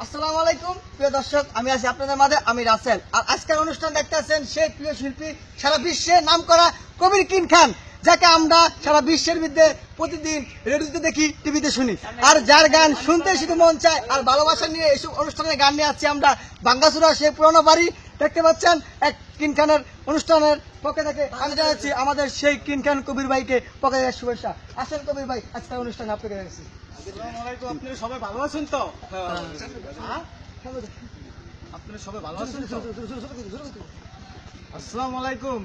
আসসালামু আলাইকুম প্রিয় দর্শক, আমি আছি আপনাদের মাঝে, আমি রাসেল। আর আজকের অনুষ্ঠান দেখতে আছেন সেই প্রিয় শিল্পী, সারা বিশ্বে নাম করা কবির কিং খান, যাকে আমরা সারা বিশ্বের মধ্যে প্রতিদিন রেডিওতে দেখি, টিভিতে শুনি। আর যার গান শুনতে শুধু মন চায়, আর ভালোবাসা নিয়ে এইসব অনুষ্ঠানের গান নিয়ে আসছি আমরা বাঙ্গাসুরা সেই পুরনো বাড়ি। দেখতে পাচ্ছেন এক কিং খানের অনুষ্ঠানের পক্ষে থেকে আমি জানাচ্ছি আমাদের সেই কিং খান কবির ভাইকে পক্ষে থেকে শুভেচ্ছা। আসেন কবির ভাই, আজকের অনুষ্ঠানে আপনাকে দেখছি। আসসালামু আলাইকুম। আপনারা সবাই ভালো আছেন তো? আপনারা সবাই ভালো আছেন তো? আসসালামু আলাইকুম।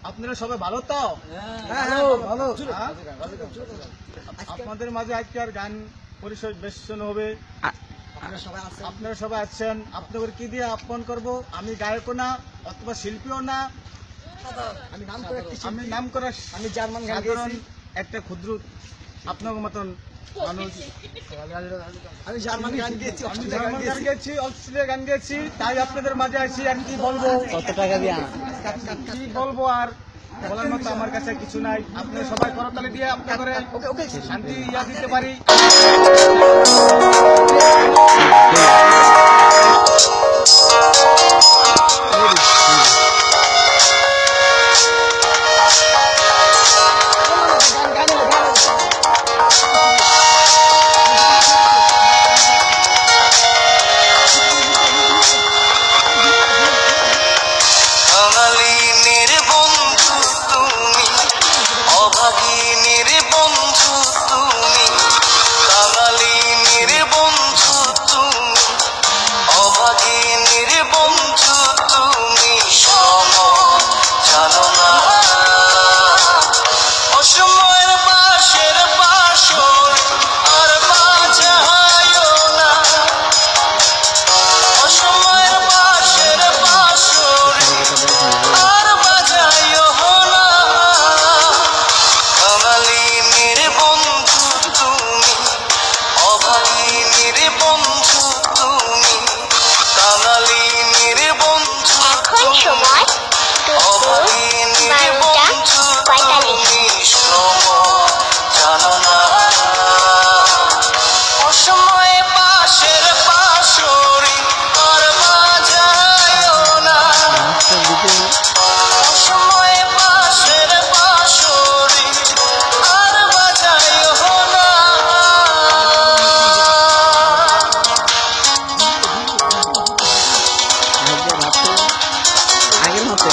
আপনারা সবাই ভালো তো? ভালো। আপনাদের মাঝে আজকের গান পরিবেশন হবে। আপনারা সবাই আছেন। আপনাদের কি দিয়ে আপন করব? আমি গায়কও না অথবা শিল্পীও না, আমি নাম করা আমি জার্মান গান সাধারণ গেয়েছি। একটা ক্ষুদ্র আপনার মতন মানুষ। আমি জার্মান গান গেয়েছি, আমি জার্মান গান গেছি, অস্ট্রেলিয়া গান গেছি, তাই আপনাদের মাঝে আছি। আর কি বলবো, কত টাকা দিয়া কি বলবো, আর বলার মতো আমার কাছে কিছু নাই। আপনারা সবাই করতালি দিয়ে আপনাদের শান্তি ইয়া দিতে পারি। বাঙালিনীর বন্ধু তুমি, অভাগিনীর বন্ধু তুমি, বাঙালিনীর বন্ধু তুমি, অভাগিনীর বন্ধু তুমি, সম জানো না অসময়ের বাঁশের বাসর আর বাজায়ও না, অসময়ের বাঁশের বাসর আর বাজায়ও না, বাঙালিনীর বন্ধু তুমি, অভাগিনীর বন্ধু তুমি, বাঙালিনীর বন্ধু এখন সময় অভাগিনীর 12টা বন্ধু 45। তুমি, শ্রম জানো না অসময়ে পাশের পাশরি আর বাজায়ও না, অসময়ে পাশের পাশরি আর বাজায়ও না। আগের মতো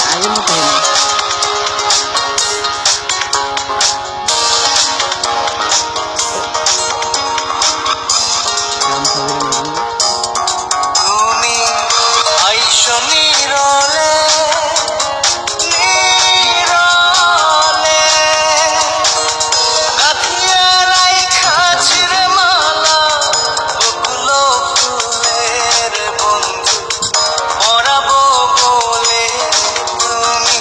তুমি আইসো নীরলে নীরলে, গাঁথিয়া রাইখা ছিঁড়ে মালা বকুল ফুলের বন্ধু, পরাবো বলে তুমি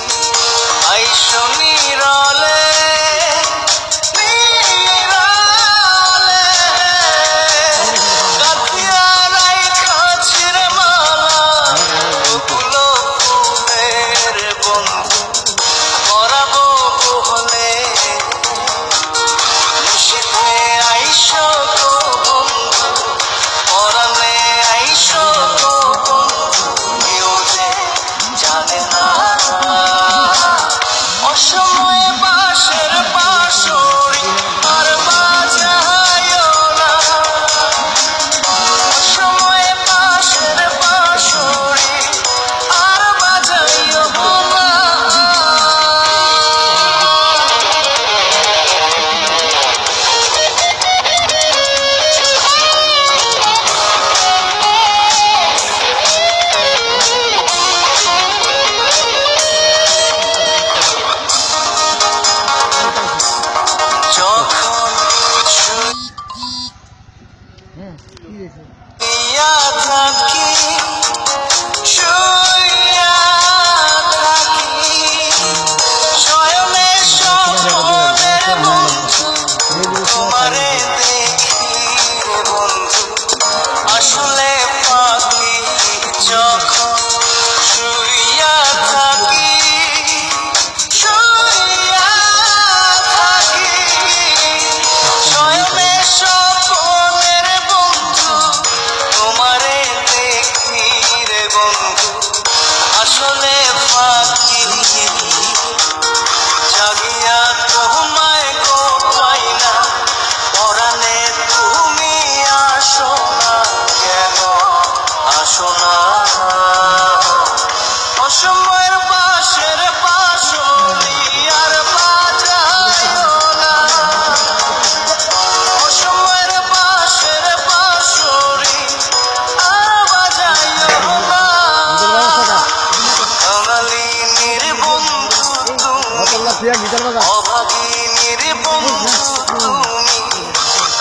আইসো নীরলে নীরলে, গাঁথিয়া রাইখা ছিঁড়ে মালা বকুল ফুলের বন্ধু, পরাবো বলে নিশীথে আইসো গো বন্ধু, পরাণে আইসো গো বন্ধু, কেউ যে জানে না অসময়ে বাঁশের বাঁশরি আর বাজায়ও না, অসময়ে বাঁশের বাঁশরি আর বাজায়ও না। যখন শুইয়া থাকি শুইয়া থাকি শয়নে স্বপ্নের বন্ধু, তোমারে দেখি রে বন্ধু, আসলে পাখি যখন শুইয়া থাকি শুইয়া থাকি শয়নে স্বপ্নের বন্ধু, তোমারে বন্ধু আসলে ফাঁকি জাগিয়া তোমায় গো পাই না পরাণে তুমি আসো না কেন আসো না অসময়ের পাশের পাশরি আর বাজায়ও না অসময়ের পাশের পাশরি আর বাজায়ও না কাঙালিনীর বন্ধু তুমি অভাগিনীর বন্ধু তুমি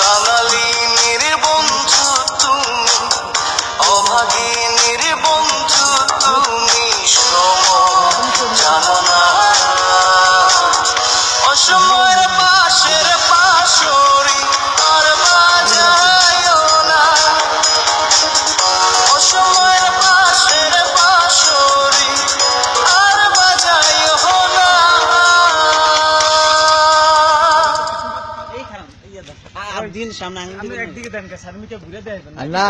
কাঙালিনীর বন্ধু তুমি অভাগিনীর বন্ধু তুমি সম জানো না অসময়ের পাশের পাশরি আর বাজায়ও না অসময়ের পাশের পাশরি আর বাজায়ও না আপনি একদিকে দেন স্যার আমি ঘুরে দেয় না